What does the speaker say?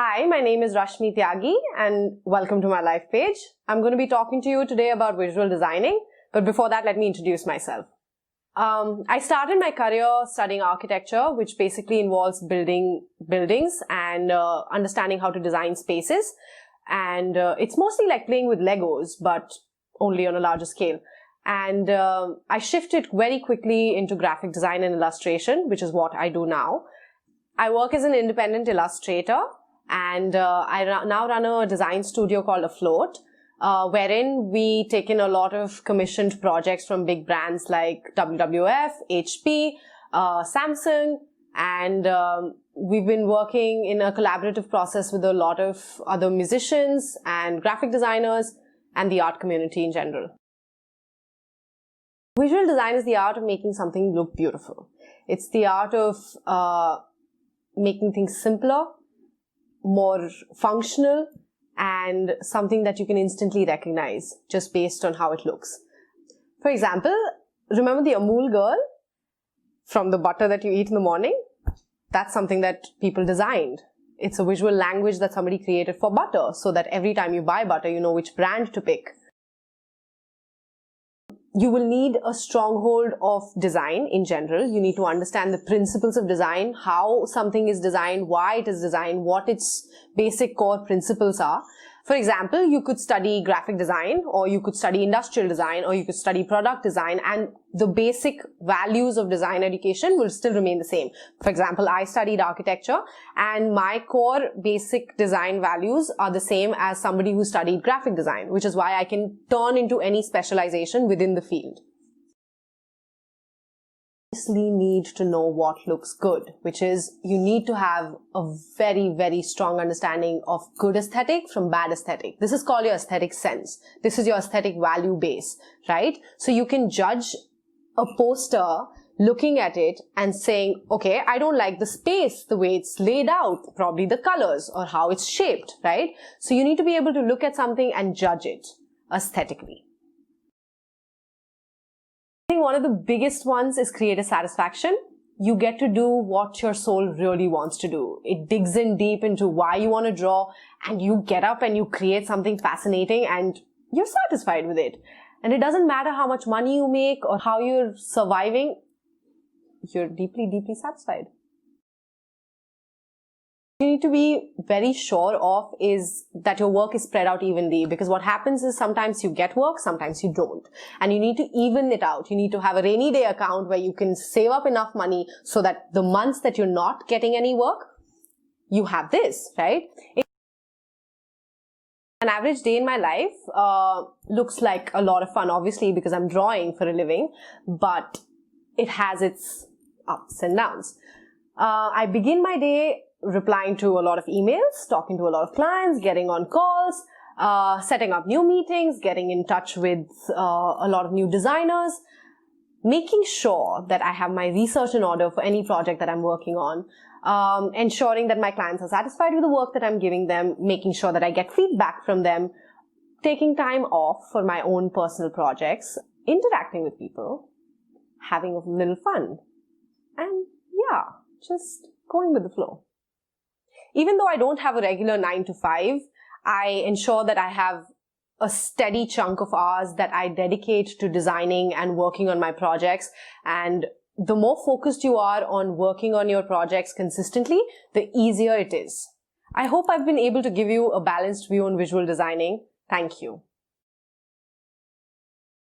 Hi, my name is Rashmi Tyagi and welcome to my LifePage. I'm going to be talking to you today about visual designing, but before that, let me introduce myself. I started my career studying architecture, which basically involves building buildings and understanding how to design spaces. And it's mostly like playing with Legos, but only on a larger scale. And I shifted very quickly into graphic design and illustration, which is what I do now. I work as an independent illustrator, and I now run a design studio called Afloat, wherein we take in a lot of commissioned projects from big brands like WWF, HP, Samsung, and we've been working in a collaborative process with a lot of other musicians and graphic designers and the art community in general. Visual design is the art of making something look beautiful. It's the art of making things simpler, more functional, and something that you can instantly recognize just based on how it looks. For example, remember the Amul girl from the butter that you eat in the morning? That's something that people designed. It's a visual language that somebody created for butter, so that every time you buy butter, you know which brand to pick. You will need a stronghold of design in general. You need to understand the principles of design, how something is designed, why it is designed, what its basic core principles are. For example, you could study graphic design, or you could study industrial design, or you could study product design, and the basic values of design education will still remain the same. For example, I studied architecture, and my core basic design values are the same as somebody who studied graphic design, which is why I can turn into any specialization within the field. You need to know what looks good, which is you need to have a very, very strong understanding of good aesthetic from bad aesthetic. This is called your aesthetic sense. This is your aesthetic value base, right? So you can judge a poster looking at it and saying, okay, I don't like the space, the way it's laid out, probably the colors or how it's shaped, right? So you need to be able to look at something and judge it aesthetically. I think one of the biggest ones is creative satisfaction. You get to do what your soul really wants to do. It digs in deep into why you want to draw, and you get up and you create something fascinating and you're satisfied with it. And it doesn't matter how much money you make or how you're surviving, you're deeply, deeply satisfied. You need to be very sure of is that your work is spread out evenly, because what happens is sometimes you get work, sometimes you don't. And you need to even it out. You need to have a rainy day account where you can save up enough money so that the months that you're not getting any work, you have this, right? An average day in my life looks like a lot of fun, obviously, because I'm drawing for a living, but it has its ups and downs. I begin my day replying to a lot of emails, talking to a lot of clients, getting on calls, setting up new meetings, getting in touch with a lot of new designers, making sure that I have my research in order for any project that I'm working on, ensuring that my clients are satisfied with the work that I'm giving them, making sure that I get feedback from them, taking time off for my own personal projects, interacting with people, having a little fun, and yeah, just going with the flow. Even though I don't have a regular 9 to 5, I ensure that I have a steady chunk of hours that I dedicate to designing and working on my projects. And the more focused you are on working on your projects consistently, the easier it is. I hope I've been able to give you a balanced view on visual designing. Thank you.